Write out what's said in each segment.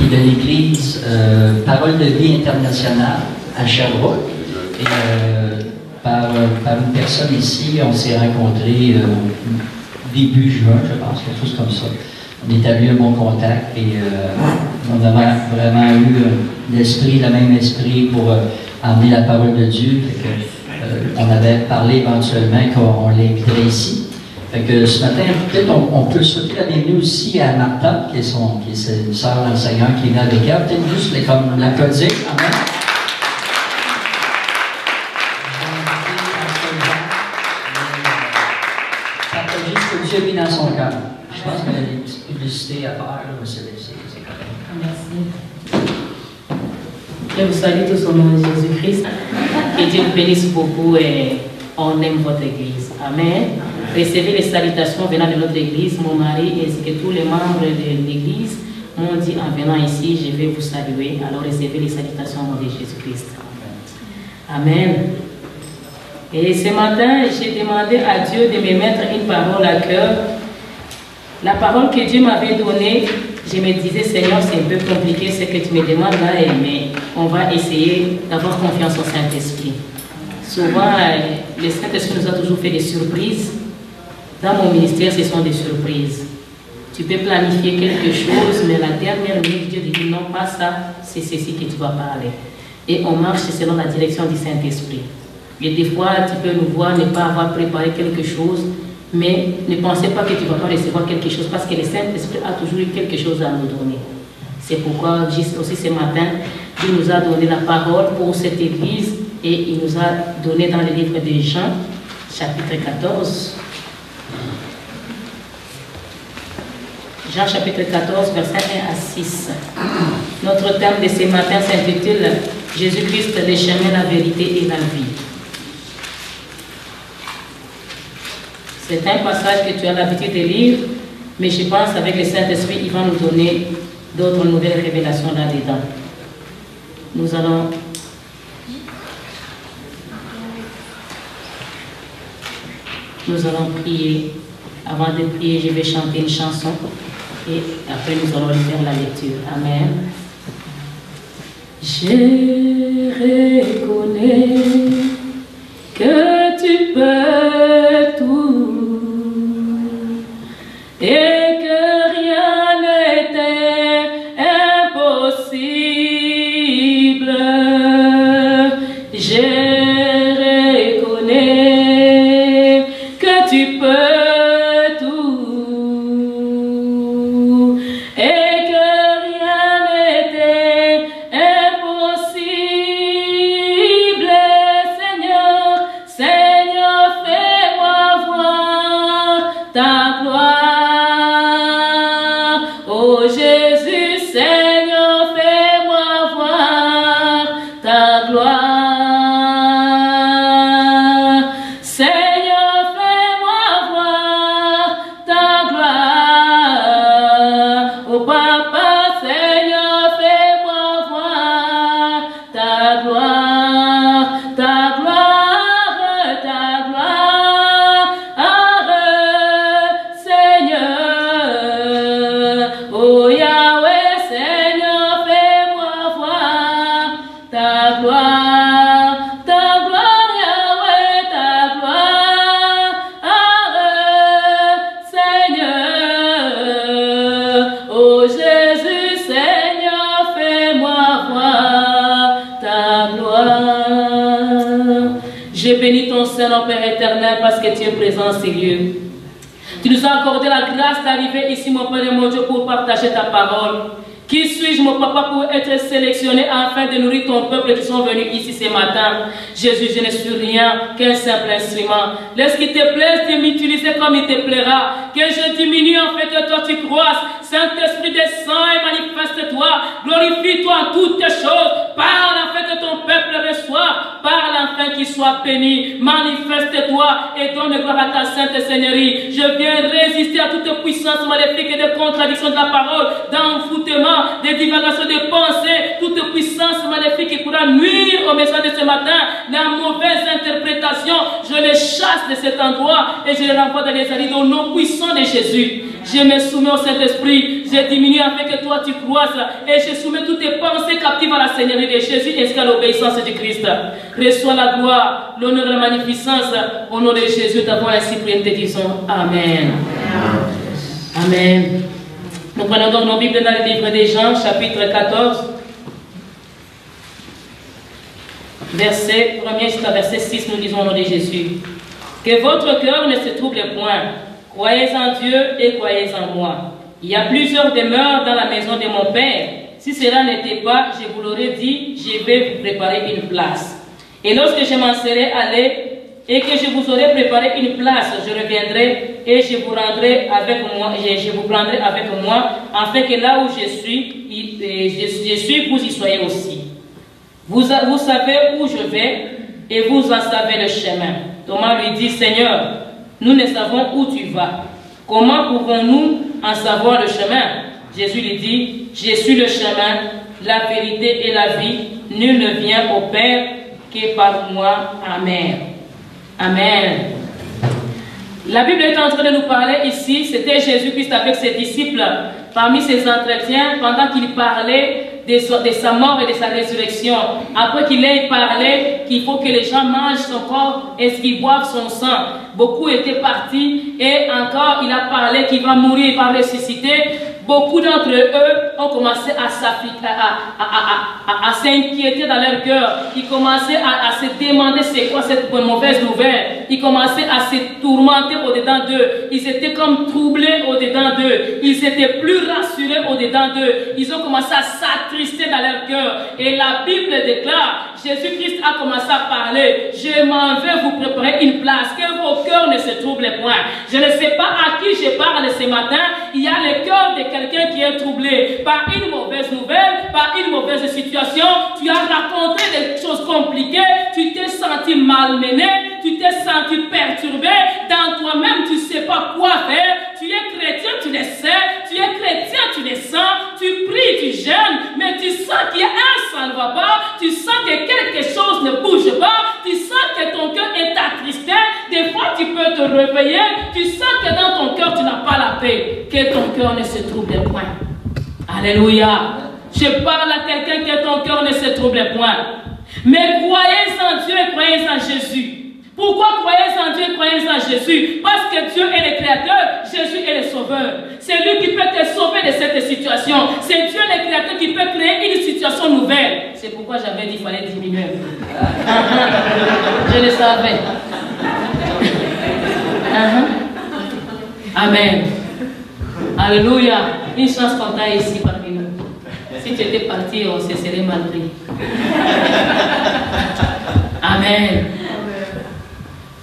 puis de l'Église Parole de vie internationale à Sherbrooke. Et par une personne ici, on s'est rencontrés début juin, je pense, quelque chose comme ça. On a établi un bon contact et on a vraiment eu l'esprit, le même esprit pour emmener la parole de Dieu. On avait parlé éventuellement qu'on l'inviterait ici. Fait que ce matin, peut-être on peut souhaiter la bienvenue aussi à Martha, qui est une sœur enseignante qui est venue avec elle. Peut-être juste l'applaudir quand même. Partager ce que Dieu a mis dans son cœur. Je pense qu'il y a des petites publicités à faire, mais c'est correct. Merci. Je vous salue tous au nom de Jésus-Christ. Que Dieu vous bénisse beaucoup et on aime votre Église. Amen. Recevez les salutations venant de notre Église. Mon mari ainsi que tous les membres de l'Église m'ont dit en venant ici, je vais vous saluer. Alors recevez les salutations au nom de Jésus-Christ. Amen. Et ce matin, j'ai demandé à Dieu de me mettre une parole à cœur. La parole que Dieu m'avait donnée, je me disais, Seigneur, c'est un peu compliqué ce que tu me demandes là, mais on va essayer d'avoir confiance au Saint-Esprit. Souvent, le Saint-Esprit nous a toujours fait des surprises. Dans mon ministère, ce sont des surprises. Tu peux planifier quelque chose, mais la dernière minute, Dieu dit non, pas ça, c'est ceci que tu vas parler. Et on marche selon la direction du Saint-Esprit. Et des fois, tu peux nous voir ne pas avoir préparé quelque chose, mais ne pensez pas que tu ne vas pas recevoir quelque chose, parce que le Saint-Esprit a toujours eu quelque chose à nous donner. C'est pourquoi, juste aussi ce matin, Dieu nous a donné la parole pour cette Église, et il nous a donné dans le livre de Jean, chapitre 14. Jean chapitre 14, versets 1 à 6. Notre thème de ce matin s'intitule « Jésus-Christ, le chemin, la vérité et la vie ». C'est un passage que tu as l'habitude de lire, mais je pense qu'avec le Saint-Esprit, il va nous donner d'autres nouvelles révélations là-dedans. Nous allons prier. Avant de prier, je vais chanter une chanson et après nous allons faire la lecture. Amen. Je reconnais que tu peux tout et que rien n'était impossible. Je reconnais que tu peux Père éternel, parce que tu es présent, Seigneur. Tu nous as accordé la grâce d'arriver ici, mon Père et mon Dieu, pour partager ta parole. Qui suis-je, mon papa, pour être sélectionné afin de nourrir ton peuple qui sont venus ici ce matin? Jésus, je ne suis rien qu'un simple instrument. Laisse qu'il te plaise de m'utiliser comme il te plaira. Que je diminue en fait que toi tu croisses. Saint-Esprit descend et manifeste-toi. Glorifie-toi en toutes choses. Parle en fait que ton peuple reçoit. Parle afin qu'il soit béni. Manifeste-toi et donne gloire à ta sainte Seigneurie. Je viens résister à toute puissance maléfique et de contradiction de la parole, d'envoûtement, de divagation de pensée, toute puissance maléfique qui pourra nuire au message de ce matin, la mauvaise interprétation, je les chasse de cet endroit et je les renvoie dans les alliés au nom puissant de Jésus. Je me soumets au Saint-Esprit. Je diminue afin que toi tu croisses. Et je soumets toutes tes pensées captives à la Seigneurie de Jésus ainsi qu'à l'obéissance de Christ. Reçois la gloire, l'honneur et la magnificence. Au nom de Jésus, t'avons ainsi prié, te disons Amen. Amen. Nous prenons donc nos Bibles dans le livre des Jean, chapitre 14. Verset 1er jusqu'à verset 6, nous lisons au nom de Jésus. Que votre cœur ne se trouble point. Croyez en Dieu et croyez en moi. Il y a plusieurs demeures dans la maison de mon Père. Si cela n'était pas, je vous l'aurais dit, je vais vous préparer une place. Et lorsque je m'en serai allé et que je vous aurai préparé une place, je reviendrai et je vous rendrai avec moi, je vous prendrai avec moi, afin que là où je suis, vous y soyez aussi. Vous savez où je vais et vous en savez le chemin. Thomas lui dit, Seigneur, nous ne savons où tu vas. Comment pouvons-nous en savoir le chemin? Jésus lui dit, je suis le chemin, la vérité et la vie. Nul ne vient au Père que par moi. Amen. Amen. La Bible est en train de nous parler ici, c'était Jésus-Christ avec ses disciples, parmi ses entretiens, pendant qu'il parlait de sa mort et de sa résurrection. Après qu'il ait parlé qu'il faut que les gens mangent son corps et qu'ils boivent son sang. Beaucoup étaient partis et encore il a parlé qu'il va mourir, il va ressusciter. Beaucoup d'entre eux ont commencé à s'inquiéter dans leur cœur. Ils commençaient à se demander c'est quoi cette mauvaise nouvelle. Ils commençaient à se tourmenter au-dedans d'eux. Ils étaient comme troublés au-dedans d'eux. Ils étaient plus rassurés au-dedans d'eux. Ils ont commencé à s'attrister dans leur cœur. Et la Bible déclare, Jésus-Christ a commencé à parler. Je m'en vais vous préparer une place. Que vos cœurs ne se troublent point. Je ne sais pas à qui je parle ce matin. Il y a le cœur de quelqu'un qui est troublé par une mauvaise nouvelle, par une mauvaise situation. Tu as raconté des choses compliquées. Tu t'es senti malmené. Tu t'es senti perturbé. Dans toi-même, tu ne sais pas quoi faire. Tu es chrétien, tu le sais. Tu es chrétien, tu le sens. Tu pries, tu jeûnes. Mais tu sens qu'il y a ça ne va pas. Tu sens que quelque chose ne bouge pas. Tu sens que ton cœur est attristé. Des fois, tu peux te réveiller. Tu sens que dans ton cœur, tu n'as pas la paix. Que ton cœur ne se trouble point. Alléluia. Je parle à quelqu'un que ton cœur ne se trouble point. Mais croyez en Dieu et croyez en Jésus. Pourquoi croyez en Dieu et croyez en Jésus? Parce que Dieu est le Créateur, Jésus est le Sauveur. C'est lui qui peut te sauver de cette situation. C'est Dieu le Créateur qui peut créer une situation nouvelle. C'est pourquoi j'avais dit qu'il fallait diminuer un peu. Je le savais. Amen. Alléluia. Une chance qu'on t'a ici parmi nous. Si tu étais parti, on se serait mal pris. Amen.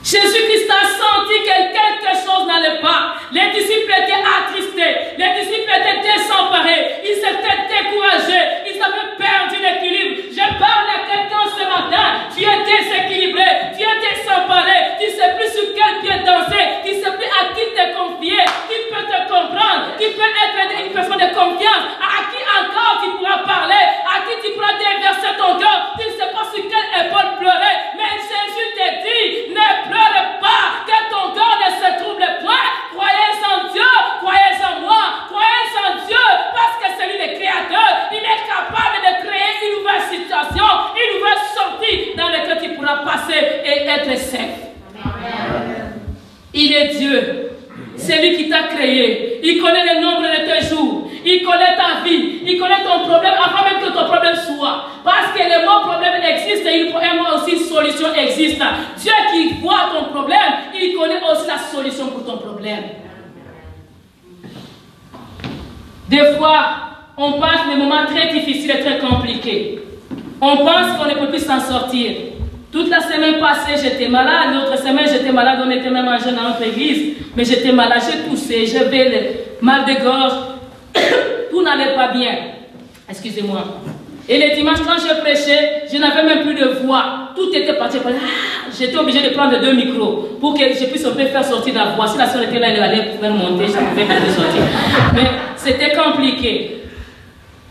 Jésus-Christ a senti que quelque chose n'allait pas. Les disciples étaient attristés. Les disciples étaient désemparés. Ils étaient découragés. Ils avaient perdu l'équilibre. Je parle à quelqu'un ce matin. Tu es déséquilibré. Tu es désemparé. Tu ne sais plus sur quel pied danser. Tu ne sais plus à qui te confier. Qui peut te comprendre. Qui peut être une personne de confiance. À qui encore tu pourras parler. À qui tu pourras déverser ton cœur. Tu ne sais pas sur quelle épaule pleurer. Mais Jésus te dit, ne pleure pas, que ton cœur ne se trouble point. Croyez en Dieu, croyez en moi, croyez en Dieu, parce que c'est lui le Créateur. Il est capable de créer une nouvelle situation, une nouvelle sortie dans laquelle tu pourras passer et être safe. Il est Dieu. C'est lui qui t'a créé. Il connaît le nombre de tes jours. Il connaît ta vie. Il connaît ton problème avant même que ton problème soit. Parce que le mot problème existe et il mot aussi solution existe. Dieu qui voit ton problème, il connaît aussi la solution pour ton problème. Des fois, on passe des moments très difficiles et très compliqués. On pense qu'on ne peut plus s'en sortir. Toute la semaine passée, j'étais malade. L'autre semaine, j'étais malade. On était même en jeûne dans notre église. Mais j'étais malade, j'ai toussé, j'avais le mal de gorge. Tout n'allait pas bien. Excusez-moi. Et le dimanche, quand je prêchais, je n'avais même plus de voix. Tout était parti. J'étais obligé de prendre 2 micros pour que je puisse un peu faire sortir la voix. Si la soeur était là, elle allait pouvoir monter, je pouvais faire sortir. Mais c'était compliqué.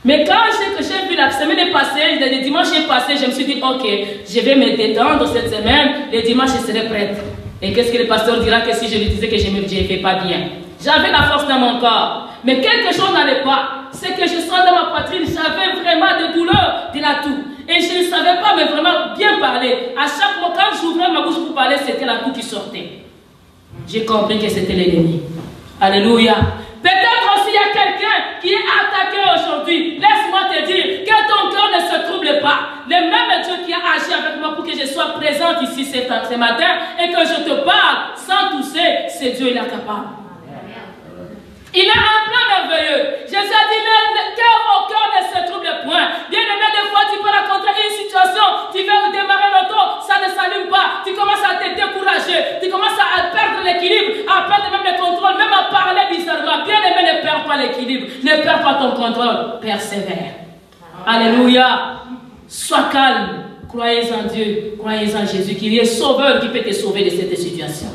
Mais quand j'ai vu la semaine passée, le dimanche est passé, je me suis dit, ok, je vais me détendre cette semaine, le dimanche je serai prête. Et qu'est-ce que le pasteur dira que si je lui disais que je ne fais pas bien? J'avais la force dans mon corps. Mais quelque chose n'allait pas. C'est que je sens dans ma poitrine, j'avais vraiment des douleurs de la toux. Et je ne savais pas mais vraiment bien parler. À chaque fois, quand j'ouvrais ma bouche pour parler, c'était la toux qui sortait. J'ai compris que c'était l'ennemi. Alléluia. Peut-être aussi il y a quelqu'un qui est attaqué aujourd'hui. Laisse-moi te dire que ton cœur ne se trouble pas. Le même Dieu qui a agi avec moi pour que je sois présente ici ce matin et que je te parle sans tousser, c'est Dieu, il est capable. Il a un plan merveilleux. Jésus a dit, le cœur au cœur ne se trouble point. Bien aimé, des fois tu peux rencontrer une situation, tu veux démarrer l'auto, ça ne s'allume pas. Tu commences à te décourager, tu commences à perdre l'équilibre, à perdre même le contrôle, même à parler bizarrement. Bien aimé, ne perds pas l'équilibre, ne perds pas ton contrôle, persévère. Alléluia. Sois calme, croyez en Dieu, croyez en Jésus, qui est sauveur, qui peut te sauver de cette situation.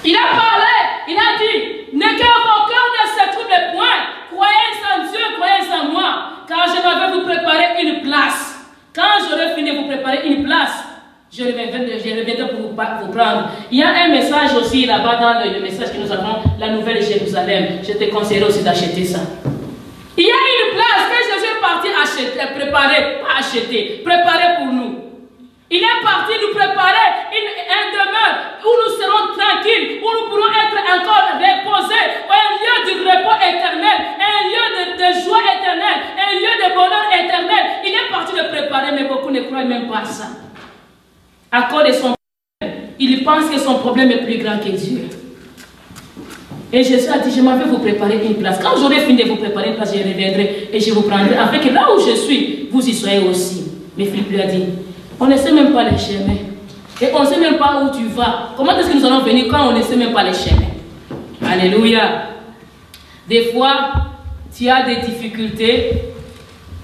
Il a parlé, il a dit, ne que vos cœurs ne se troublent point, croyez en Dieu, croyez en moi, car je vais vous préparer une place. Quand j'aurai fini de vous préparer une place, je reviendrai pour vous prendre. Il y a un message aussi là-bas dans le message que nous avons, la Nouvelle Jérusalem. Je te conseillerais aussi d'acheter ça. Il y a une place que Jésus est parti acheter, préparer, pas acheter, préparer pour nous. Il est parti nous préparer un demeure où nous serons tranquilles, où nous pourrons être encore reposés, un lieu de repos éternel, un lieu de joie éternelle, un lieu de bonheur éternel. Il est parti le préparer, mais beaucoup ne croient même pas à ça. À cause de son problème, il pense que son problème est plus grand que Dieu. Et Jésus a dit, je m'en vais vous préparer une place. Quand j'aurai fini de vous préparer une place, je reviendrai et je vous prendrai, afin que là où je suis, vous y soyez aussi. Mais Philippe lui a dit, on ne sait même pas les chemins. Et on ne sait même pas où tu vas. Comment est-ce que nous allons venir quand on ne sait même pas les chemins? Alléluia. Des fois, tu as des difficultés.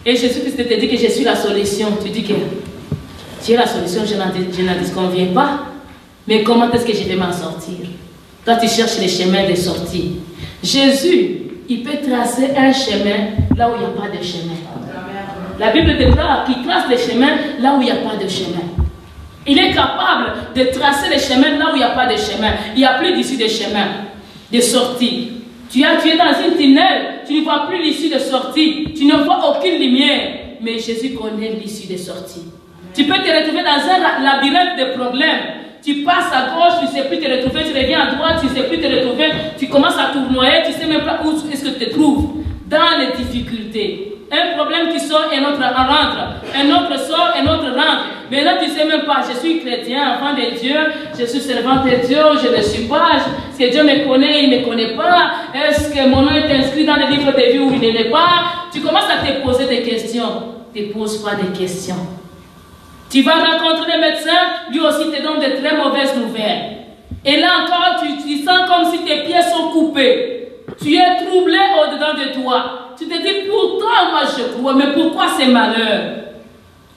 Et Jésus-Christ te dit que je suis la solution. Tu dis que tu es la solution, je n'en disconviens pas. Mais comment est-ce que je vais m'en sortir? Toi, tu cherches les chemins de sortie. Jésus, il peut tracer un chemin là où il n'y a pas de chemin. La Bible déclare qu'il trace les chemins là où il n'y a pas de chemin. Il est capable de tracer les chemins là où il n'y a pas de chemin. Il n'y a plus d'issue de chemin, de sortie. Tu es dans une tunnel, tu ne vois plus l'issue de sortie. Tu ne vois aucune lumière. Mais Jésus connaît l'issue de sortie. Tu peux te retrouver dans un labyrinthe de problèmes. Tu passes à gauche, tu ne sais plus te retrouver, tu reviens à droite, tu ne sais plus te retrouver, tu commences à tournoyer, tu ne sais même pas où est-ce que tu te trouves. Dans les difficultés. Un problème qui sort, un autre rentre. Un autre sort, un autre rentre. Mais là, tu ne sais même pas, je suis chrétien, enfant de Dieu, je suis servante de Dieu, je ne suis pas. Est-ce que Dieu me connaît, il ne me connaît pas? Est-ce que mon nom est inscrit dans le livre de vie ou il ne l'est pas? Tu commences à te poser des questions. Ne te pose pas des questions. Tu vas rencontrer le médecin, lui aussi te donne de très mauvaises nouvelles. Et là encore, tu sens comme si tes pieds sont coupés. Tu es troublé au-dedans de toi. Tu te dis, pourtant moi je crois, mais pourquoi ces malheurs?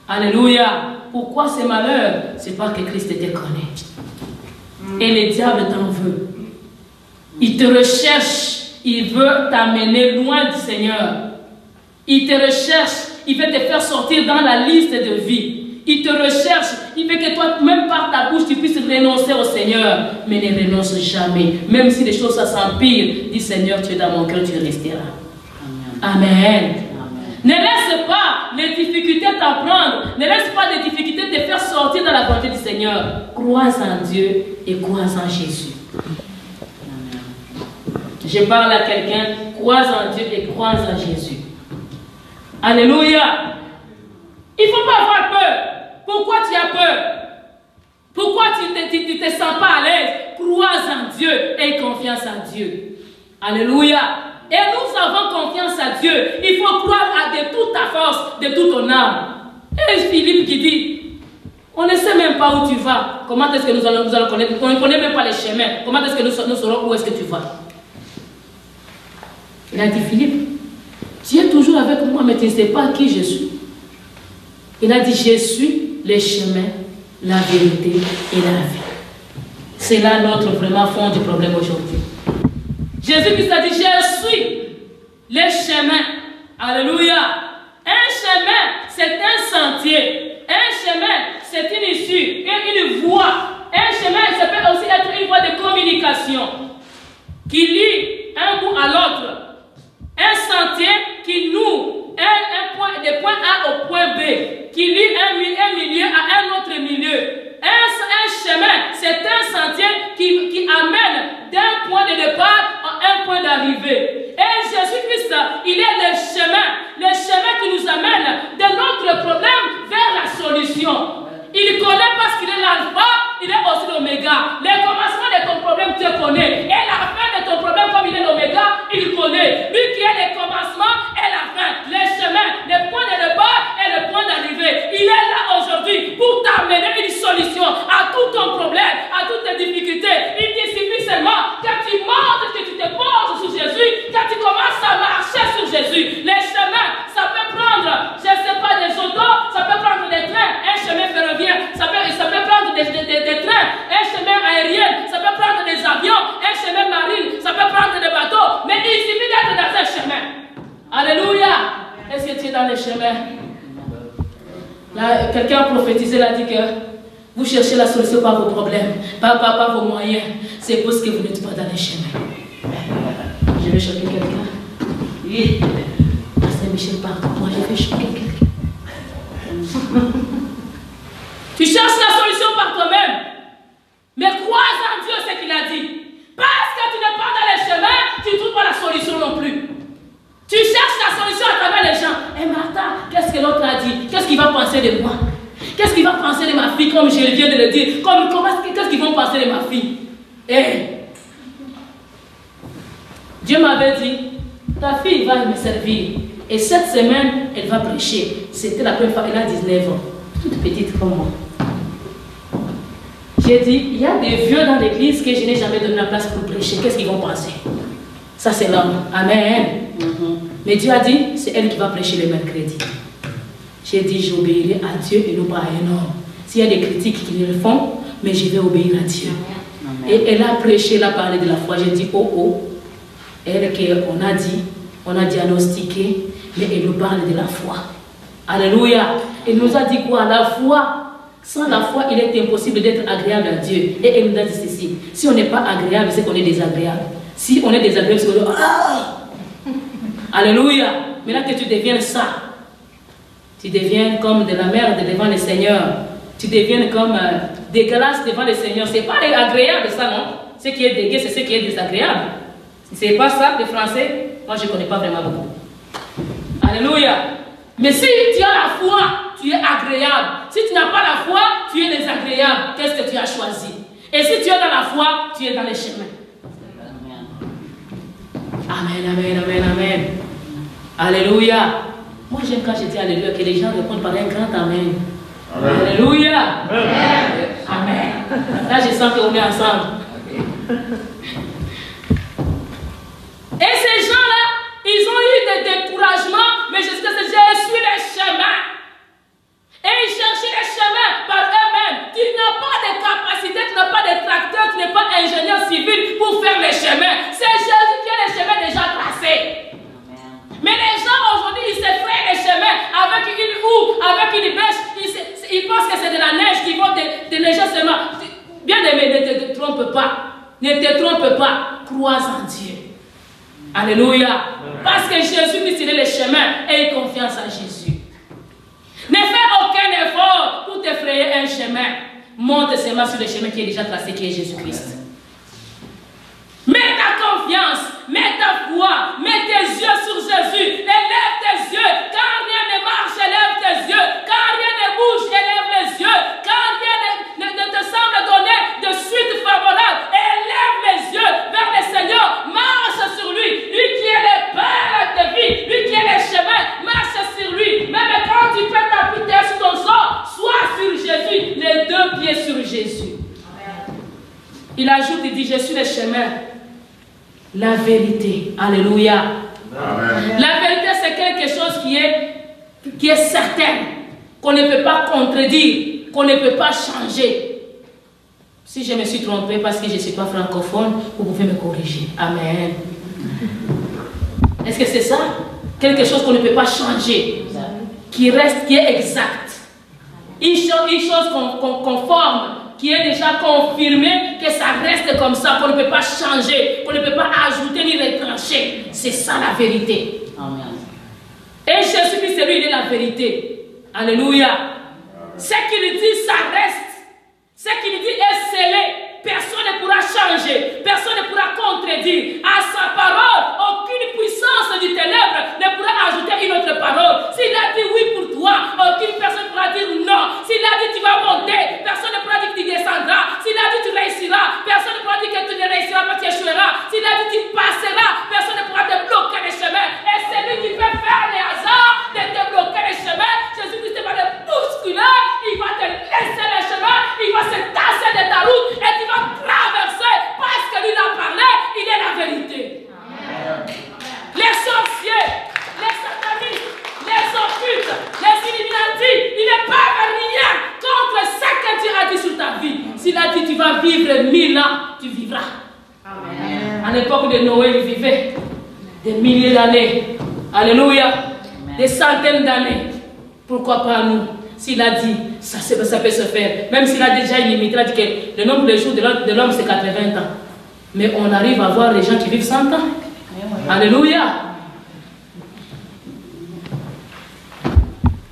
Alléluia. Pourquoi ces malheurs? C'est parce que Christ te connaît. Et le diable t'en veut. Il te recherche. Il veut t'amener loin du Seigneur. Il te recherche. Il veut te faire sortir dans la liste de vie. Il te recherche. Il veut que toi, même par ta bouche, tu puisses renoncer au Seigneur. Mais ne renonce jamais. Même si les choses s'empirent, dis Seigneur, tu es dans mon cœur, tu resteras. Amen. Amen. Ne laisse pas les difficultés t'apprendre. Ne laisse pas les difficultés te faire sortir dans la volonté du Seigneur. Crois en Dieu et crois en Jésus. Amen. Je parle à quelqu'un, crois en Dieu et crois en Jésus. Alléluia. Il ne faut pas avoir peur. Pourquoi tu as peur? Pourquoi tu ne te sens pas à l'aise? Crois en Dieu et confiance en Dieu. Alléluia. Et nous avons confiance à Dieu. Il faut croire de toute ta force, de toute ton âme. Et Philippe qui dit, on ne sait même pas où tu vas. Comment est-ce que nous allons connaître? On ne connaît même pas les chemins. Comment est-ce que nous saurons où est-ce que tu vas? Il a dit, Philippe, tu es toujours avec moi, mais tu ne sais pas qui je suis. Il a dit, je suis le chemin, la vérité et la vie. C'est là notre vraiment fond du problème aujourd'hui. Jésus-Christ a dit, je suis le chemin. Alléluia. Un chemin, c'est un sentier. Un chemin, c'est une issue, une voie. Un chemin, ça peut aussi être une voie de communication. circulation qui lie un bout à l'autre. Un sentier qui noue des points A au point B, qui lie un milieu à un autre milieu. Un chemin, c'est un sentier qui amène d'un point de départ à un point d'arrivée. Et Jésus-Christ, il est le chemin qui nous amène de notre problème vers la solution. Il connaît parce qu'il est l'alpha, il est aussi l'oméga. Le commencement de ton problème, tu le connais. Et la fin de ton problème, comme il est l'oméga, il connaît. Lui qui est le commencement et la fin, le chemin, le point de départ et le point d'arrivée. Il est là aujourd'hui pour t'amener une solution à tout ton problème, à toutes tes difficultés. Il te suffit seulement quand tu montes, que tu te poses sur Jésus, quand tu commences à marcher sur Jésus. Les chemins, ça peut prendre, je ne sais pas, des autos, ça peut prendre des trains, un chemin ferroviaire, ça peut prendre des trains, un chemin aérien, ça peut prendre des avions, un chemin marine, ça peut prendre des bateaux, mais il suffit d'être dans un chemin. Alléluia. Est-ce que tu es dans le chemin? Là, quelqu'un a prophétisé, a dit que vous cherchez la solution par vos problèmes, pas vos moyens. C'est parce que vous n'êtes pas dans le chemin. Je vais choquer quelqu'un. Oui. Pasteur Michel, pardon-moi, je vais choquer quelqu'un. Tu cherches la solution par toi-même. Mais crois en Dieu ce qu'il a dit. Parce que tu n'es pas dans le chemin, tu ne trouves pas la solution non plus. Tu cherches la solution à travers les gens. Et Martha, qu'est-ce que l'autre a dit? Qu'est-ce qu'il va penser de moi? Qu'est-ce qu'il va penser de ma fille, comme je viens de le dire? Qu'est-ce qu'ils vont penser de ma fille? Dieu m'avait dit, ta fille va me servir. Et cette semaine, elle va prêcher. C'était la première fois, elle a 19 ans. Toute petite comme moi. J'ai dit, il y a des vieux dans l'église que je n'ai jamais donné la place pour prêcher. Qu'est-ce qu'ils vont penser? Ça, c'est l'homme. Amen. Mais Dieu a dit, c'est elle qui va prêcher le mercredi. J'ai dit, j'obéirai à Dieu et non pas à un homme. S'il y a des critiques qui le font, mais je vais obéir à Dieu. Amen. Et elle a prêché, elle a parlé de la foi. J'ai dit, elle on a diagnostiqué, mais elle nous parle de la foi. Alléluia. Elle nous a dit quoi? La foi. Sans la foi, il est impossible d'être agréable à Dieu. Et elle nous a dit ceci. Si on n'est pas agréable, c'est qu'on est désagréable. Si on est désagréable, c'est qu'on est... Alléluia. Maintenant que tu deviens ça, tu deviens comme de la merde devant le Seigneur. Tu deviens comme dégueulasse devant le Seigneur. C'est pas agréable ça, non? Ce qui est dégueu, c'est ce qui est désagréable. C'est pas ça, le français. Moi, je ne connais pas vraiment beaucoup. Alléluia. Mais si tu as la foi, tu es agréable. Si tu n'as pas la foi, tu es désagréable. Qu'est-ce que tu as choisi? Et si tu es dans la foi, tu es dans les chemins. Amen, amen, amen, amen. Alléluia. Moi, j'aime quand je dis Alléluia, que les gens répondent par un grand Amen. Amen. Alléluia. Amen. Amen. Là, je sens qu'on est ensemble. Et ces gens-là, ils ont eu des découragements, mais je suis le chemin. Et ils cherchaient le chemin par eux-mêmes. Tu n'as pas de capacité, tu n'as pas de tracteur, tu n'es pas ingénieur civil pour faire le chemin. C'est Jésus qui a le chemin déjà tracé. Mais les gens aujourd'hui, ils se frayent le chemin avec une houe, avec une bêche. Ils pensent que c'est de la neige qui vont déneiger seulement. Bien aimé, ne te trompe pas. Ne te trompe pas. Crois en Dieu. Alléluia. Parce que Jésus-Christ, il est le chemin et il confiance en Jésus. Ne fais aucun effort pour te frayer un chemin. Monte seulement sur le chemin qui est déjà tracé, qui est Jésus-Christ. Mets ta confiance, mets ta foi, mets tes yeux sur Jésus. Élève tes yeux. Quand rien ne marche, élève tes yeux. Quand rien ne bouge, élève les yeux. Quand rien ne te semble donner de suite favorable, élève les yeux vers le Seigneur. Marche sur lui. Lui qui est le Père de vie. Lui qui est le chemin. Marche sur lui. Même quand tu peux t'appuyer sur ton sort, sois sur Jésus. Les deux pieds sur Jésus. Il ajoute, il dit, je suis le chemin. La vérité. Alléluia. Amen. La vérité, c'est quelque chose qui est certain, qu'on ne peut pas contredire, qu'on ne peut pas changer. Si je me suis trompée parce que je ne suis pas francophone, vous pouvez me corriger. Amen. Est-ce que c'est ça? Quelque chose qu'on ne peut pas changer, qui reste, qui est exact. Une chose conforme, qui est déjà confirmée, que ça ça reste comme ça, qu'on ne peut pas changer, qu'on ne peut pas ajouter ni retrancher. C'est ça la vérité. Amen. Et Jésus-Christ, lui, il est la vérité. Alléluia. Ce qu'il dit, ça reste. Ce qu'il dit est scellé. Personne ne pourra changer. Personne ne pourra contredire. À sa parole, aucune puissance du ténèbre ne pourra ajouter une autre parole. S'il a dit oui pour toi, aucune personne ne pourra dire non. S'il a dit tu vas monter, personne ne pourra dire que tu descendras. S'il a dit tu réussiras, personne ne pourra dire que tu ne réussiras pas, tu échoueras. S'il a dit tu passeras, personne ne pourra te bloquer les chemins. Et c'est lui qui peut faire les hasards de te bloquer les chemins. Jésus-Christ va te bousculer, il va te laisser les chemins, il va se tasser de ta route et tu vas traverser parce que lui l'a parlé, il est la vérité. Amen. Les sorciers, les satanistes, les occultes, les illuminati, il ne peuvent rien contre ce que Dieu a dit sur ta vie. S'il a dit tu vas vivre 1000 ans, tu vivras. Amen. À l'époque de Noé, il vivait des milliers d'années. Alléluia. Des centaines d'années. Pourquoi pas nous? S'il a dit, ça peut se faire. Même s'il a déjà une limite, il a dit que le nombre de jours de l'homme c'est 80 ans. Mais on arrive à voir les gens qui vivent 100 ans. Alléluia.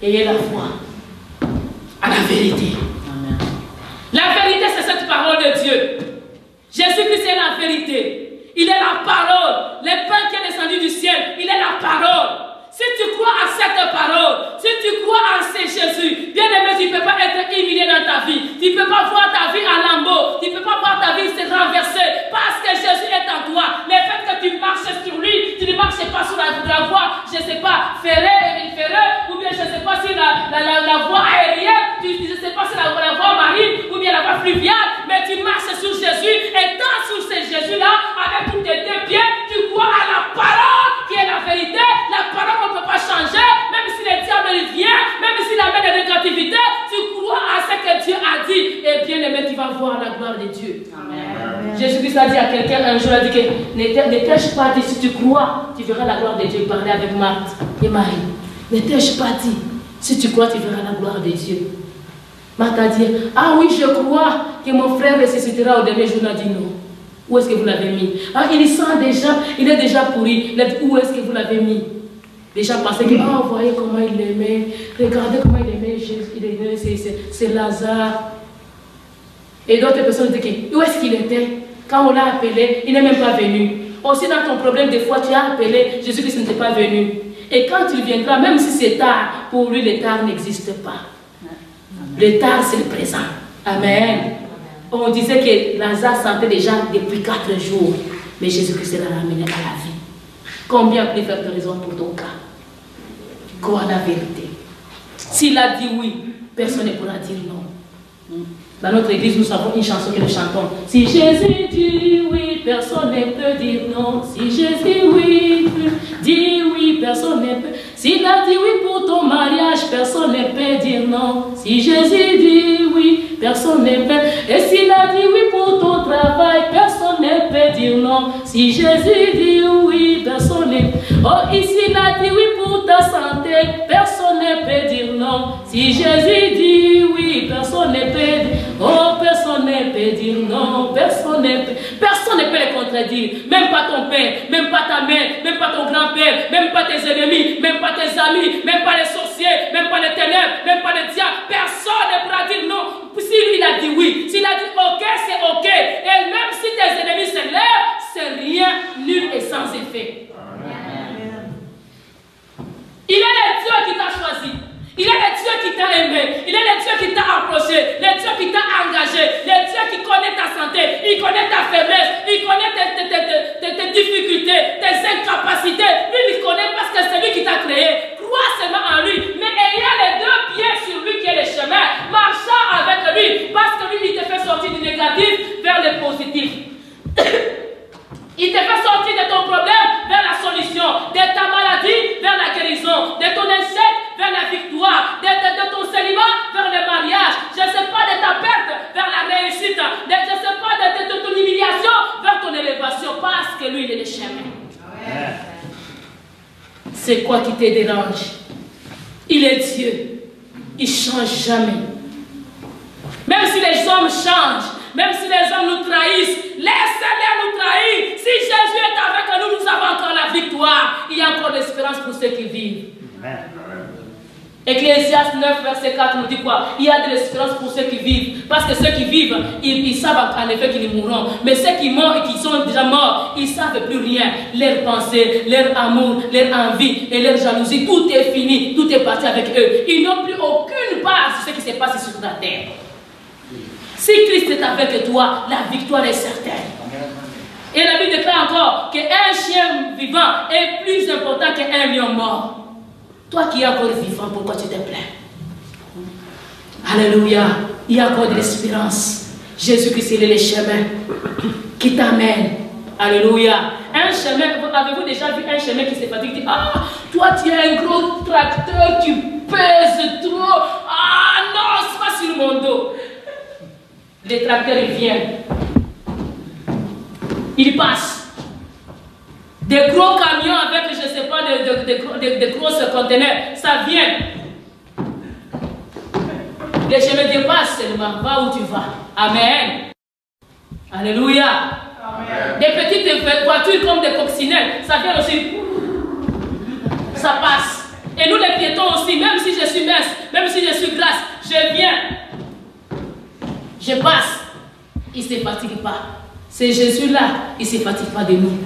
Ayez la foi à la vérité. Amen. La vérité, c'est cette parole de Dieu. Jésus-Christ est la vérité. Il est la parole. Le pain qui est descendu du ciel, il est la parole. Si tu crois à cette parole, si tu crois en ce Jésus, bien aimé, tu ne peux pas être humilié dans ta vie. Tu ne peux pas voir ta vie à lambeaux. Tu ne peux pas voir ta vie se renverser parce que Jésus est en toi. Le fait que tu marches sur lui, tu ne marches pas sur la voie, je ne sais pas, ferrée, ou bien je ne sais pas si la voie aérienne, je ne sais pas si la voie marine, ou bien la voie fluviale, mais tu marches sur Jésus et dans sur ce Jésus-là, avec tous tes deux pieds, tu crois à la parole qui est la vérité, la parole qu'on ne peut pas changer, même si le diable vient, même s'il amène de négativité, tu crois à ce que Dieu a dit, et bien aimé, tu vas voir la gloire de Dieu. Amen. Jésus-Christ a dit à quelqu'un un jour, il a dit que ne t'ai-je pas dit, si tu crois, tu verras la gloire de Dieu. Il parlait avec Marthe et Marie. Ne t'ai-je pas dit, si tu crois, tu verras la gloire de Dieu. Marthe a dit, ah oui, je crois que mon frère ressuscitera au dernier jour. Il a dit non. Où est-ce que vous l'avez mis? Ah, il sent déjà, il est déjà pourri. Il a dit, où est-ce que vous l'avez mis? Les gens pensaient que, oh, voyez comment il l'aimait, regardez comment il aimait Jésus, c'est Lazare. Et d'autres personnes disaient, où est-ce qu'il était? Quand on l'a appelé, il n'est même pas venu. Aussi dans ton problème, des fois, tu as appelé, Jésus-Christ n'était pas venu. Et quand il viendra, même si c'est tard, pour lui, le tard n'existe pas. Le tard, c'est le présent. Amen. On disait que Lazare sentait déjà depuis 4 jours. Mais Jésus-Christ l'a ramené à la vie. Combien plus faire de raison pour ton cas? Crois la vérité. S'il a dit oui, personne ne pourra dire non. Dans notre église, nous avons une chanson que nous chantons. Si Jésus dit oui, personne ne peut dire non. Si Jésus dit oui, personne ne peut. S'il a dit oui pour ton mariage, personne ne peut dire non. Si Jésus dit oui, personne ne peut. Et s'il a dit oui pour ton travail, personne ne peut dire non. Si Jésus dit oui, personne ne peut. Oh, ici il a dit oui pour ta santé, personne ne peut dire non. Si Jésus dit oui, personne ne peut dire. Oh, personne ne peut dire non, personne ne peut le contredire, même pas ton père, même pas ta mère, même pas ton grand-père, même pas tes ennemis, même pas tes amis, même pas les sorciers, même pas les ténèbres, même pas les diables, personne ne pourra dire non. Si lui il a dit oui, s'il a dit ok, c'est ok, et même si tes ennemis se lèvent, c'est rien, nul et sans effet. Amen. Il est le Dieu qui t'a choisi. Il est le Dieu qui t'a aimé, il est le Dieu qui t'a approché, le Dieu qui t'a engagé, le Dieu qui connaît ta santé, il connaît ta faiblesse, il connaît tes difficultés, tes incapacités. Lui, il connaît parce que c'est lui qui t'a créé. Crois seulement en lui, mais ayant les 2 pieds sur lui qui est le chemin, marchant avec lui, parce que lui, il te fait sortir du négatif vers le positif. Il te fait sortir de ton problème vers la solution, de ta maladie vers la guérison, de ton échec vers la victoire, de ton célibat vers le mariage, je ne sais pas, de ta perte vers la réussite, je ne sais pas, de ton humiliation vers ton élévation, parce que lui, il est le chemin. C'est quoi qui te dérange? Il est Dieu, il ne change jamais. Même si les hommes changent, même si les hommes nous trahissent, Ecclésiaste 9, verset 4 nous dit quoi? Il y a de l'espérance pour ceux qui vivent. Parce que ceux qui vivent, ils savent en effet qu'ils mourront. Mais ceux qui meurent et qui sont déjà morts, ils ne savent plus rien. Leurs pensées, leur amour, leur envie et leur jalousie, tout est fini, tout est parti avec eux. Ils n'ont plus aucune part sur ce qui se passe sur la terre. Si Christ est avec toi, la victoire est certaine. Et la Bible déclare encore qu'un chien vivant est plus important qu'un lion mort. Toi qui es encore vivant, pourquoi tu te plains? Alléluia. Il y a encore de l'espérance. Jésus-Christ, il est le chemin qui t'amène. Alléluia. Un chemin, avez-vous déjà vu un chemin qui s'est fatigué? Qui dit, ah, toi tu es un gros tracteur, tu pèses trop. Ah non, c'est pas sur mon dos. Les tracteurs, ils viennent. Ils passent. Des gros camions avec, je ne sais pas, de grosses conteneurs, ça vient. Les chemins dépassent seulement, va où tu vas. Amen. Alléluia. Amen. Des petites voitures comme des coccinelles, ça vient aussi. Ça passe. Et nous les piétons aussi, même si je suis mince, même si je suis grasse, je viens. Je passe. Il ne se fatigue pas. C'est Jésus-là, il ne se fatigue pas de nous.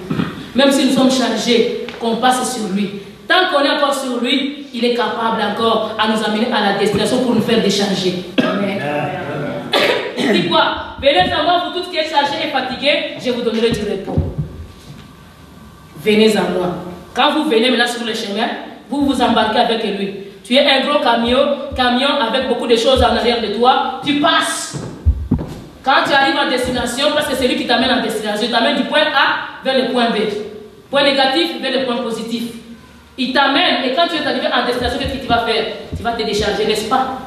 Même si nous sommes chargés, qu'on passe sur lui. Tant qu'on est encore sur lui, il est capable encore à nous amener à la destination pour nous faire décharger. Amen. Il dit quoi? Venez à moi, vous tous qui êtes chargés et fatigués, je vous donnerai du repos. Venez à moi. Quand vous venez maintenant sur le chemin, vous vous embarquez avec lui. Tu es un gros camion avec beaucoup de choses en arrière de toi, tu passes. Quand tu arrives en destination, parce que c'est lui qui t'amène en destination, il t'amène du point A vers le point B. Point négatif vers le point positif. Il t'amène, et quand tu es arrivé en destination, qu'est-ce que tu vas faire? Tu vas te décharger, n'est-ce pas?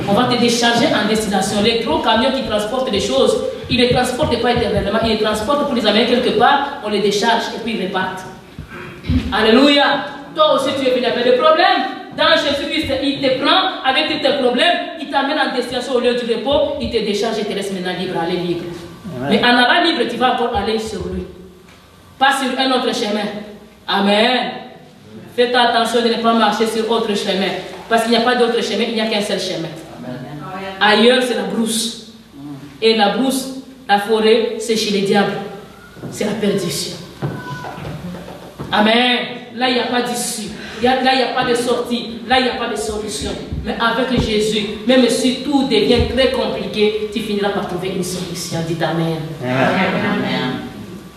On va te décharger en destination. Les gros camions qui transportent des choses, ils ne les transportent pas éternellement, ils les transportent pour les amener quelque part, on les décharge et puis ils repartent. Alléluia. Toi aussi tu es venu avec des problèmes. Dans Jésus-Christ, il te prend avec tous tes problèmes, il t'amène en destination au lieu du repos, il te décharge et te laisse maintenant libre, aller libre. Amen. Mais en allant libre, tu vas encore aller sur lui. Pas sur un autre chemin. Amen. Faites attention de ne pas marcher sur autre chemin. Parce qu'il n'y a pas d'autre chemin, il n'y a qu'un seul chemin. Amen. Ailleurs, c'est la brousse. Et la brousse, la forêt, c'est chez les diables. C'est la perdition. Amen. Là, il n'y a pas d'issue. Là, il n'y a pas de sortie. Là, il n'y a pas de solution. Mais avec Jésus, même si tout devient très compliqué, tu finiras par trouver une solution. Dites Amen. Amen.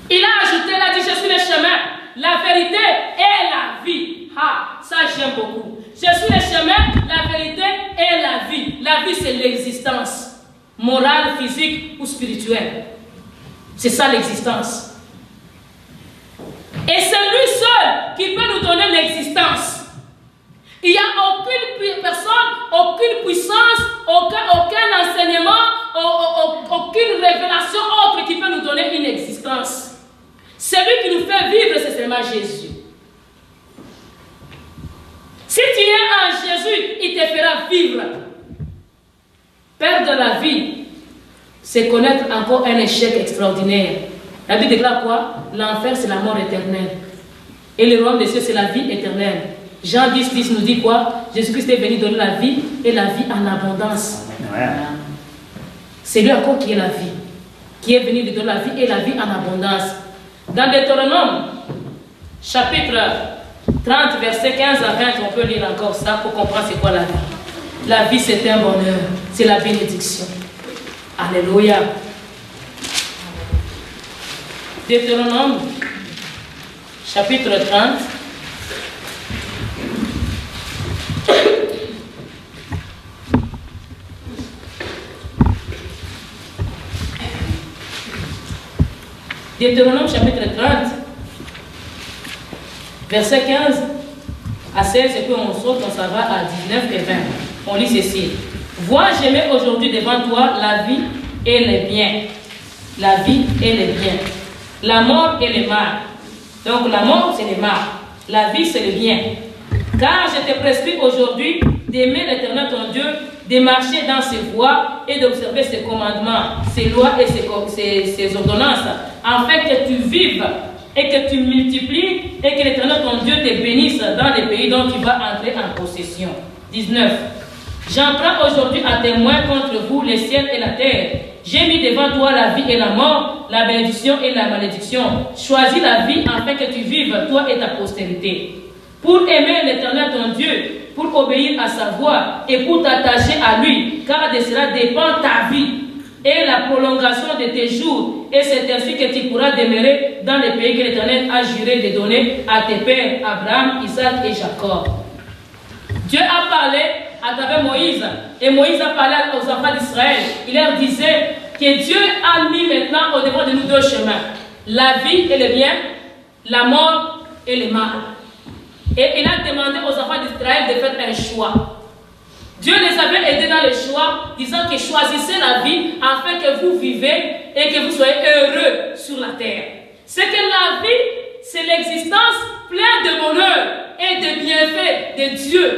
Il a ajouté, il a dit, je suis le chemin, la vérité et la vie. Ah, ça j'aime beaucoup. Je suis le chemin, la vérité et la vie. La vie, c'est l'existence. Morale, physique ou spirituelle. C'est ça l'existence. Et c'est lui seul qui peut nous donner l'existence. Il n'y a aucune personne, aucune puissance, aucun enseignement, aucune révélation autre qui peut nous donner une existence. Celui qui nous fait vivre, c'est seulement Jésus. Si tu es en Jésus, il te fera vivre. Perdre la vie, c'est connaître encore un échec extraordinaire. La Bible déclare quoi? L'enfer, c'est la mort éternelle. Et le royaume des cieux, c'est la vie éternelle. Jean 10 nous dit quoi? Jésus-Christ est venu donner la vie et la vie en abondance. Ouais. C'est lui encore qui est la vie. Qui est venu donner la vie et la vie en abondance. Dans Deutéronome, chapitre 30, verset 15 à 20, on peut lire encore ça pour comprendre c'est quoi la vie. La vie, c'est un bonheur. C'est la bénédiction. Alléluia. Deutéronome, chapitre 30. Deutéronome, chapitre 30, verset 15 à 16, et puis on saute, on s'en va à 19 et 20. On lit ceci. Vois, je mets aujourd'hui devant toi la vie et les biens. La vie et les biens. La mort et les mal. Donc la mort, c'est les mal. La vie, c'est le bien. Car je te prescris aujourd'hui d'aimer l'Éternel ton Dieu, de marcher dans ses voies et d'observer ses commandements, ses lois et ses ordonnances, afin que tu vives et que tu multiplies et que l'Éternel ton Dieu te bénisse dans les pays dont tu vas entrer en possession. 19. J'en prends aujourd'hui à témoin contre vous les ciels et la terre. J'ai mis devant toi la vie et la mort, la bénédiction et la malédiction. Choisis la vie afin que tu vives, toi et ta postérité. Pour aimer l'Éternel ton Dieu, pour obéir à sa voix et pour t'attacher à lui, car de cela dépend ta vie et la prolongation de tes jours. Et c'est ainsi que tu pourras demeurer dans le pays que l'Éternel a juré de donner à tes pères, Abraham, Isaac et Jacob. Dieu a parlé à travers Moïse, et Moïse a parlé aux enfants d'Israël. Il leur disait que Dieu a mis maintenant au devant de nous deux chemins, la vie et le bien, la mort et le mal. Et il a demandé aux enfants d'Israël de faire un choix. Dieu les avait aidés dans le choix, disant que choisissez la vie afin que vous vivez et que vous soyez heureux sur la terre. C'est que la vie, c'est l'existence pleine de bonheur et de bienfaits de Dieu.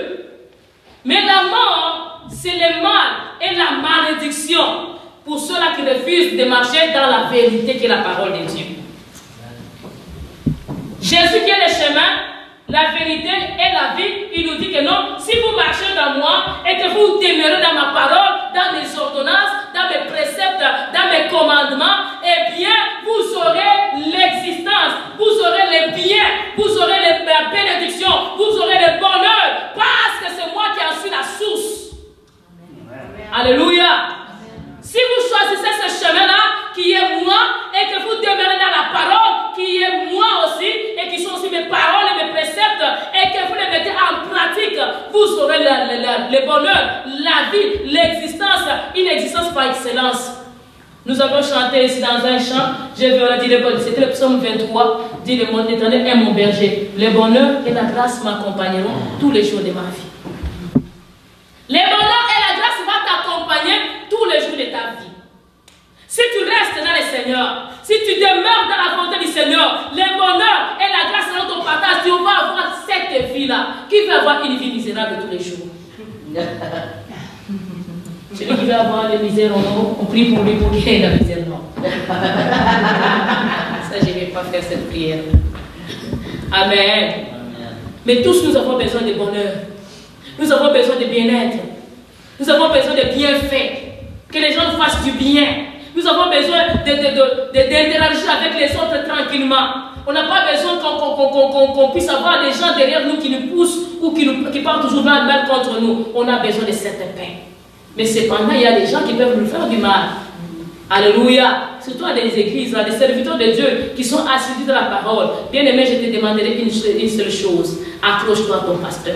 Mais la mort, c'est le mal et la malédiction pour ceux-là qui refusent de marcher dans la vérité qui est la parole de Dieu. Jésus qui est le chemin, la vérité et la vie, il nous dit que non, si vous marchez dans moi et que vous demeurez dans ma parole, dans mes ordonnances, dans mes préceptes, dans mes commandements, eh bien, vous aurez l'existence, vous aurez les biens, vous aurez la bénédiction, vous aurez le bonheur, parce que c'est moi qui en suis la source. Alléluia. Si vous choisissez ce chemin-là, qui est moi, et que vous demeurez dans la parole, qui est moi aussi, et qui sont aussi mes paroles et mes préceptes, et que vous les mettez en pratique, vous aurez le bonheur, la vie, l'existence, une existence par excellence. Nous avons chanté ici dans un chant, je vais dire, c'était le psaume 23, dit le monde éternel est mon berger. Le bonheur et la grâce m'accompagneront tous les jours de ma vie. Le bonheur et la grâce vont t'accompagner tous les jours de ta vie. Si tu restes dans le Seigneur, si tu demeures dans la volonté du Seigneur, le bonheur et la grâce dans ton partage, tu vas avoir cette vie-là. Qui va avoir une vie misérable tous les jours? Celui qui va avoir la misère en haut, on prie pour lui pour qu'il ait la misère non. Ça, je ne vais pas faire cette prière. Amen. Mais tous nous avons besoin de bonheur. Nous avons besoin de bien-être. Nous avons besoin de bienfaits. Que les gens nous fassent du bien. Nous avons besoin d'interagir avec les autres tranquillement. On n'a pas besoin qu'on puisse avoir des gens derrière nous qui nous poussent ou qui parlent toujours mal contre nous. On a besoin de cette paix. Mais cependant, il y a des gens qui peuvent nous faire du mal. Alléluia. Surtout à des églises, à des serviteurs de Dieu qui sont assidus dans la parole. Bien aimé, je te demanderai une seule chose. Accroche-toi à ton pasteur.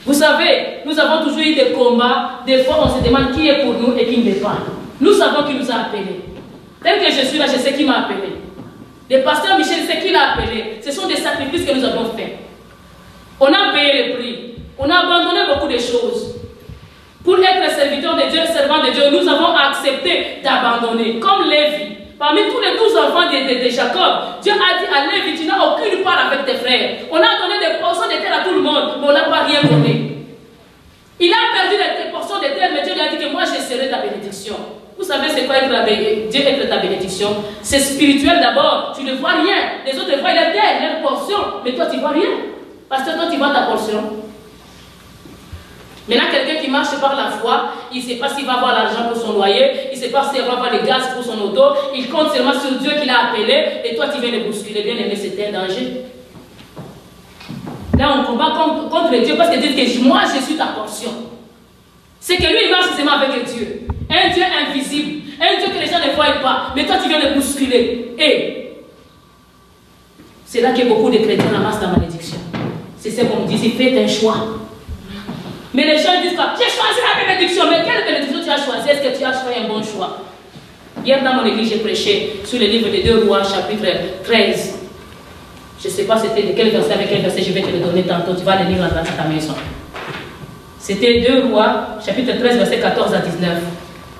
Vous savez, nous avons toujours eu des combats. Des fois, on se demande qui est pour nous et qui ne l'est pas. Nous savons qui nous a appelés. Tel que je suis là, je sais qui m'a appelé. Le pasteur Michel sait qui l'a appelé. Ce sont des sacrifices que nous avons faits. On a payé le prix. On a abandonné beaucoup de choses. Pour être serviteur de Dieu, servant de Dieu, nous avons accepté d'abandonner. Comme Lévi. Parmi tous les 12 enfants de Jacob, Dieu a dit à Lévi, tu n'as aucune part avec tes frères. On a donné des portions de terre à tout le monde, mais on n'a pas rien donné. Il a perdu des portions de terre, mais Dieu lui a dit que moi, je serai ta bénédiction. Vous savez c'est quoi Dieu être ta bénédiction? C'est spirituel d'abord. Tu ne vois rien. Les autres voient la terre, leur portion, mais toi, tu ne vois rien. Parce que toi, tu vois ta portion. Maintenant, quelqu'un qui marche par la foi, il ne sait pas s'il va avoir l'argent pour son loyer, il ne sait pas s'il va avoir le gaz pour son auto, il compte seulement sur Dieu qui l'a appelé, et toi tu viens le bousculer, bien aimé, c'était un danger. Là, on combat contre Dieu parce qu'il dit que moi, je suis ta portion. C'est que lui, il marche seulement avec Dieu. Un Dieu invisible, un Dieu que les gens ne voient pas, mais toi tu viens le bousculer. Et c'est là que beaucoup de chrétiens ramassent la malédiction. C'est ce qu'on me dit, faites un choix. Mais les gens disent pas, j'ai choisi la bénédiction. Mais quelle bénédiction tu as choisi? Est-ce que tu as fait un bon choix? Hier dans mon église, j'ai prêché sur le livre des 2 Rois, chapitre 13. Je ne sais pas c'était de quel verset avec quel verset, je vais te le donner tantôt. Tu vas le lire dans ta maison. C'était 2 Rois, chapitre 13, verset 14 à 19.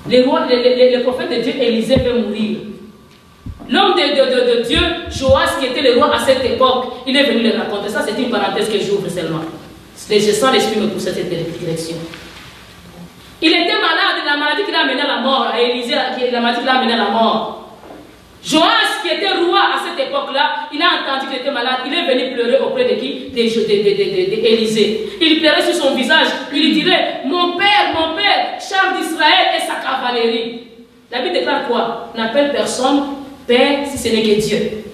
Le prophète de Dieu, Élisée, veut mourir. L'homme de Dieu, Joas, qui était le roi à cette époque, il est venu le raconter. Ça, c'est une parenthèse que j'ouvre seulement. Je sens l'esprit me pousser cette direction. Il était malade, la maladie qui l'a amené à la mort, à Élisée, la maladie qui l'a amené à la mort. Joas, qui était roi à cette époque-là, il a entendu qu'il était malade, il est venu pleurer auprès de qui? D'Élisée. Il pleurait sur son visage, il lui dirait, mon père, char d'Israël et sa cavalerie. La Bible déclare quoi? N'appelle personne père si ce n'est que Dieu.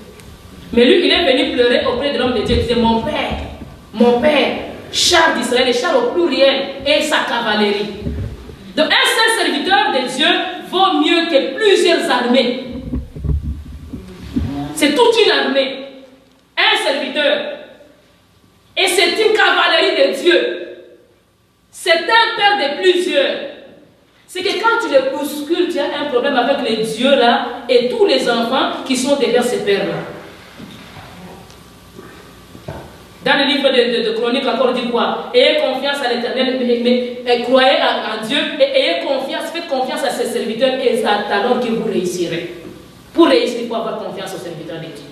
Mais lui, il est venu pleurer auprès de l'homme de Dieu, il disait, mon père, char d'Israël, les chars au pluriel et sa cavalerie. Donc un seul serviteur de Dieu vaut mieux que plusieurs armées. C'est toute une armée. Un serviteur. Et c'est une cavalerie de Dieu. C'est un père de plusieurs. C'est que quand tu les bouscules, tu as un problème avec les dieux là et tous les enfants qui sont derrière ces pères là. Dans le livre de Chroniques, encore dit quoi? Ayez confiance à l'Éternel, mais croyez en Dieu et ayez confiance, faites confiance à ses serviteurs et c'est alors que vous réussirez. Pour réussir, il faut avoir confiance aux serviteurs de Dieu.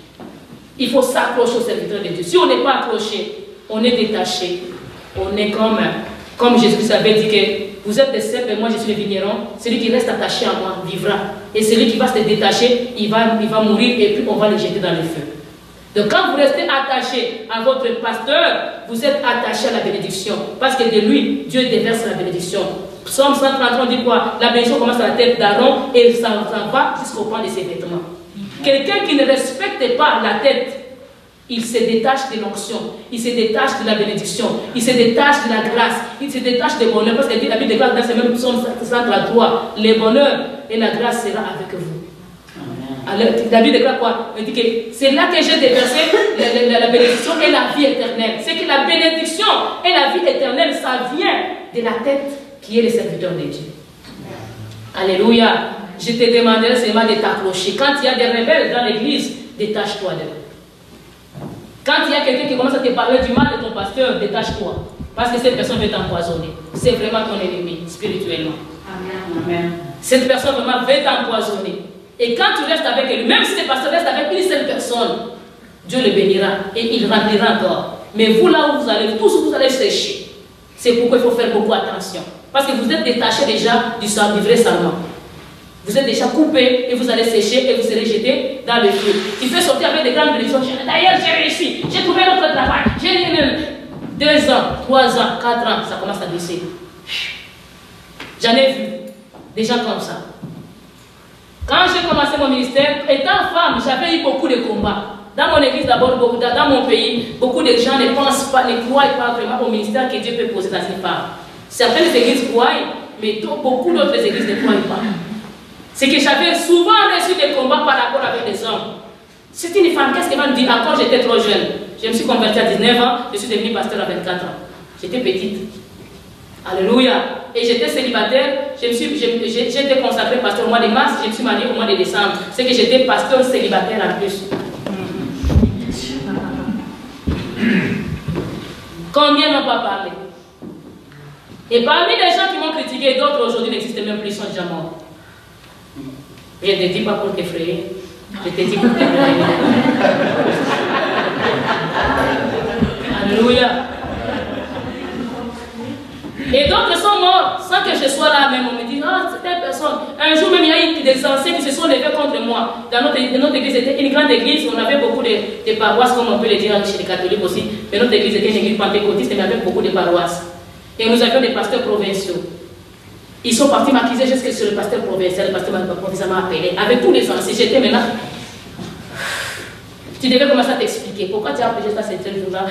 Il faut s'accrocher aux serviteurs de Dieu. Si on n'est pas accroché, on est détaché. On est comme Jésus avait dit que vous êtes des cèpes et moi je suis le vigneron. Celui qui reste attaché à moi vivra. Et celui qui va se détacher, il va mourir et puis on va le jeter dans le feu. Donc quand vous restez attaché à votre pasteur, vous êtes attaché à la bénédiction. Parce que de lui, Dieu déverse la bénédiction. Psaume 133 dit quoi? La bénédiction commence à la tête d'Aaron et ça va jusqu'au point de ses vêtements. Quelqu'un qui ne respecte pas la tête, il se détache de l'onction, il se détache de la bénédiction, il se détache de la grâce, il se détache du bonheur. Parce que la Bible déclare dans ce même psaume 133, le bonheur et la grâce sera avec vous. Alors, la Bible déclare quoi? Il dit que c'est là que j'ai déversé la bénédiction et la vie éternelle. C'est que la bénédiction et la vie éternelle, ça vient de la tête qui est le serviteur de Dieu. Alléluia. Je te demanderai seulement de t'accrocher. Quand il y a des rebelles dans l'église, détache-toi d'eux. Quand il y a quelqu'un qui commence à te parler du mal de ton pasteur, détache-toi. Parce que cette personne veut t'empoisonner. C'est vraiment ton ennemi, spirituellement. Amen. Cette personne vraiment veut t'empoisonner. Et quand tu restes avec elle, même si le pasteur reste avec une seule personne, Dieu le bénira et il remplira encore. Mais vous là où vous allez, tous vous allez sécher. C'est pourquoi il faut faire beaucoup attention. Parce que vous êtes détaché déjà du vrai sarment. Vous êtes déjà coupé et vous allez sécher et vous serez jeté dans le feu. Tu peux sortir avec des grandes bénédictions. D'ailleurs, j'ai réussi. J'ai trouvé notre travail. J'ai 2 ans, 3 ans, 4 ans, ça commence à baisser. J'en ai vu des gens comme ça. Quand j'ai commencé mon ministère, étant femme, j'avais eu beaucoup de combats. Dans mon église d'abord, dans mon pays, beaucoup de gens ne pensent pas, ne croient pas vraiment au ministère que Dieu peut poser dans une femme. Certaines églises croient, mais beaucoup d'autres églises ne croient pas. C'est que j'avais souvent reçu des combats par rapport avec des hommes. C'est une femme, qu'est-ce qu'elle m'a dit? Encore j'étais trop jeune. Je me suis convertie à 19 ans, je suis devenue pasteur à 24 ans. J'étais petite. Alléluia. Et j'étais célibataire, j'ai été consacré pasteur au mois de mars, je me suis mariée au mois de décembre. C'est que j'étais pasteur célibataire en plus. Combien n'ont pas parlé? Et parmi les gens qui m'ont critiqué, d'autres aujourd'hui n'existent même plus, ils sont déjà morts. Je ne te dis pas pour t'effrayer, je te dis pour t'effrayer. Alléluia. Et d'autres sont morts sans que je sois là même. On me dit, ah, c'est telle personne. Un jour même, il y a eu des anciens qui se sont levés contre moi. Dans notre église, c'était une grande église. On avait beaucoup de paroisses, comme on peut le dire chez les catholiques aussi. Mais notre église était une église pentecôtiste, mais avec beaucoup de paroisses. Et nous avions des pasteurs provinciaux. Ils sont partis m'accuser jusqu'à sur le pasteur provincial. Le pasteur provincial m'a appelé. Avec tous les anciens, j'étais maintenant. Tu devais commencer à t'expliquer. Pourquoi tu as appelé ça cette jour-là?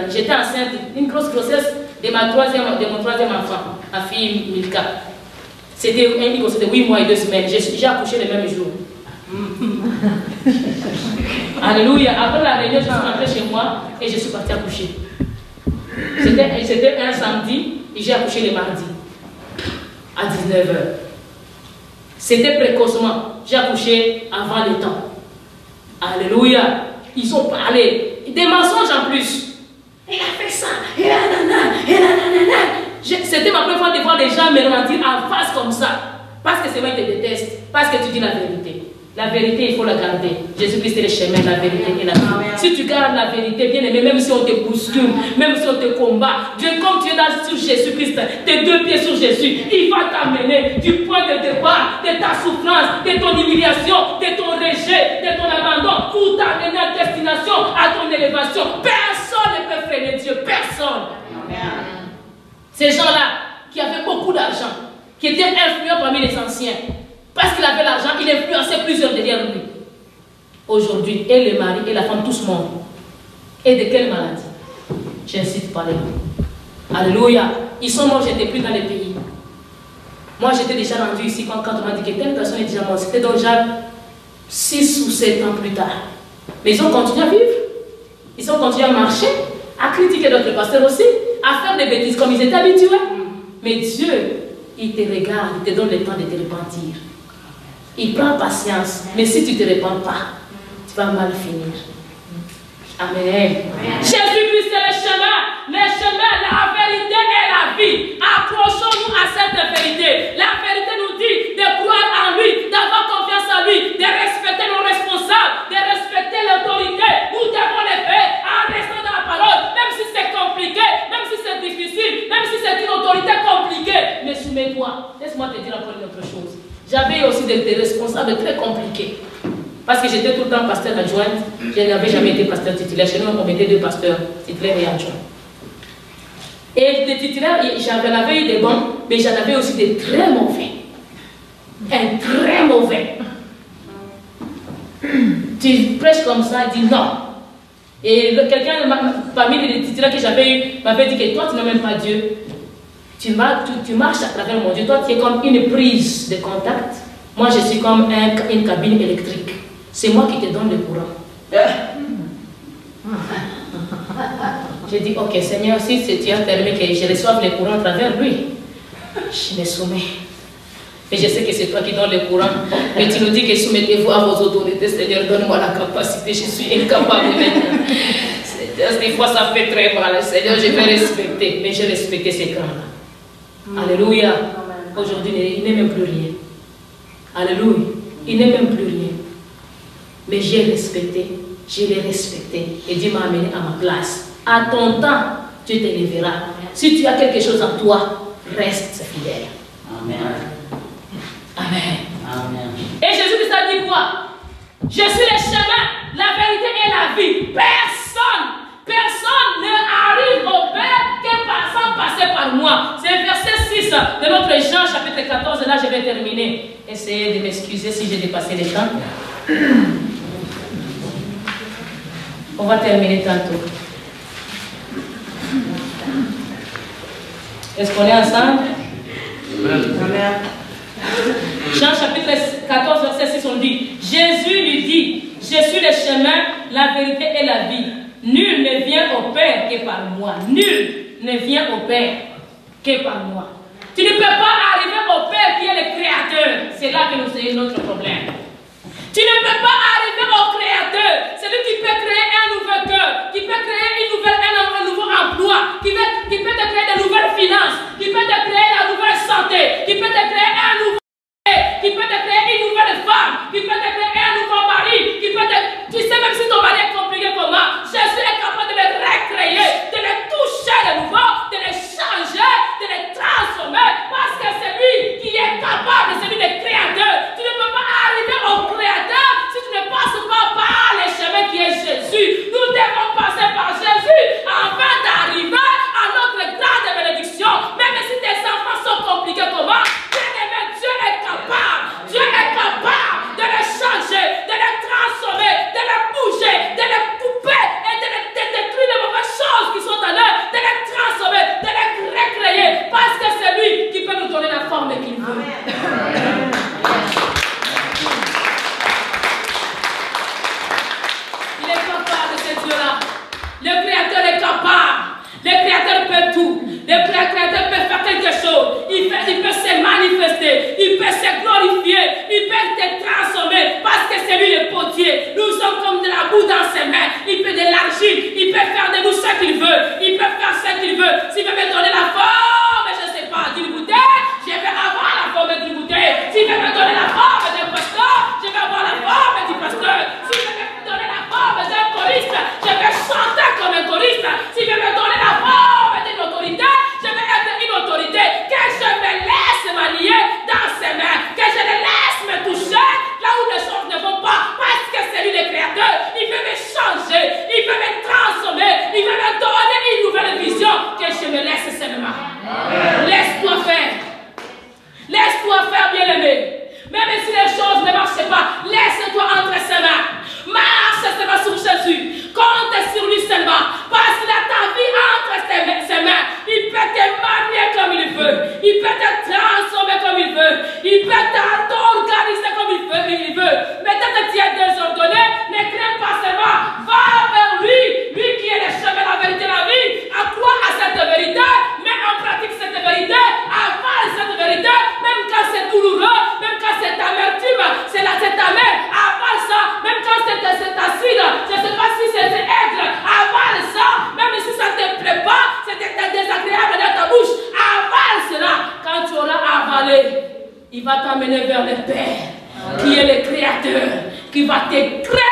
J'étais enceinte, une grosse grossesse de mon troisième enfant, ma fille Milka. C'était une grossesse de 8 mois et 2 semaines. J'ai accouché le même jour. Alléluia. Après la réunion, je suis rentrée chez moi et je suis partie accoucher. C'était un samedi et j'ai accouché le mardi à 19 h. C'était précocement. J'ai accouché avant le temps. Alléluia. Ils ont parlé. Des mensonges en plus. Il a fait ça. C'était ma première fois de voir les gens me mentir en face comme ça. Parce que c'est moi qui te déteste. Parce que tu dis la vérité. La vérité, il faut la garder. Jésus-Christ est le chemin, la vérité et la vie. Si tu gardes la vérité, bien aimé, même si on te bouscule, même si on te combat, Dieu, comme tu es là sur Jésus-Christ, tes 2 pieds sur Jésus, il va t'amener du point de départ, de ta souffrance, de ton humiliation, de ton rejet, destination, à ton élévation. Personne ne peut freiner Dieu, personne. Ces gens-là qui avaient beaucoup d'argent, qui étaient influents parmi les anciens, parce qu'il avait l'argent, il influençait plusieurs derrière lui. Aujourd'hui, et le mari et la femme, tous morts. Et de quelle maladie? J'incite pas les gens. Alléluia. Ils sont morts, j'étais plus dans les pays. Moi, j'étais déjà rendu ici quand on m'a dit que telle personne est déjà morte. C'était déjà 6 ou 7 ans plus tard. Mais ils ont continué à vivre. Ils ont continué à marcher, à critiquer d'autres pasteurs aussi, à faire des bêtises comme ils étaient habitués. Mais Dieu, il te regarde, il te donne le temps de te repentir. Il prend patience. Mais si tu ne te repens pas, tu vas mal finir. Amen. Jésus-Christ est le chemin, la vérité et la vie. Accrochons-nous à cette vérité. La vérité nous dit de croire en lui, d'avoir confiance en lui, de respecter nos responsables, de respecter l'autorité. Nous devons le faire en restant dans la parole, même si c'est compliqué, même si c'est difficile, même si c'est une autorité compliquée. Mais soumets-toi. Laisse-moi te dire encore une autre chose. J'avais aussi des responsables très compliqués. Parce que j'étais tout le temps pasteur adjointe, je n'avais jamais été pasteur titulaire. Chez nous, on mettait 2 pasteurs titulaires et adjoints. Et des titulaires, j'en avais eu des bons, mais j'en avais aussi des très mauvais. Un très mauvais. Tu prêches comme ça, il dit non. Et quelqu'un parmi les titulaires que j'avais eu m'avait dit que toi, tu n'as même pas Dieu. Tu marches à travers mon Dieu. Toi, tu es comme une prise de contact. Moi, je suis comme une cabine électrique. C'est moi qui te donne le courant. J'ai dit, ok Seigneur, si tu as permis que je reçoive le courant à travers lui, je me soumets. Mais je sais que c'est toi qui donnes le courant. Mais tu nous dis que soumettez-vous à vos autorités. Seigneur, donne-moi la capacité. Je suis incapable maintenant. Des fois, ça fait très mal. Seigneur, je vais respecter. Mais j'ai respecté ces grands-là. Alléluia. Aujourd'hui, il n'est même plus rien. Alléluia. Il n'est même plus rien. Mais j'ai respecté, je l'ai respecté. Et Dieu m'a amené à ma place. À ton temps, Dieu t'élèvera. Si tu as quelque chose en toi, reste fidèle. Amen. Amen. Amen. Et Jésus a dit quoi? Je suis le chemin, la vérité et la vie. Personne ne arrive au Père que sans passer par moi. C'est verset 6 de notre Jean chapitre 14. Là, je vais terminer. Essayez de m'excuser si j'ai dépassé le temps. On va terminer tantôt. Est-ce qu'on est ensemble? Amen. Jean chapitre 14, verset 6, on dit, Jésus lui dit, je suis le chemin, la vérité et la vie. Nul ne vient au Père que par moi. Nul ne vient au Père que par moi. Tu ne peux pas arriver au Père qui est le Créateur. C'est là que nous avons notre problème. Tu ne peux pas arriver au Créateur. C'est lui qui peut créer un nouveau cœur, qui peut créer un nouveau emploi, qui peut te créer de nouvelles finances, qui peut te créer la nouvelle santé, qui peut te créer un nouveau qui peut te créer une nouvelle femme, qui peut te créer un nouveau mari, qui peut te... Tu sais même si ton mari est compliqué comment, Jésus est capable de le recréer, de le toucher de nouveau, de le changer, de le transformer, parce que c'est lui qui est capable, c'est lui le Créateur. Tu ne peux pas arriver au Créateur si tu ne passes pas par le chemin qui est Jésus. Nous devons passer par Jésus afin d'arriver à notre grande bénédiction. Même si tes enfants sont compliqués comment, Dieu est capable. Dieu est capable. créateur qui va te traiter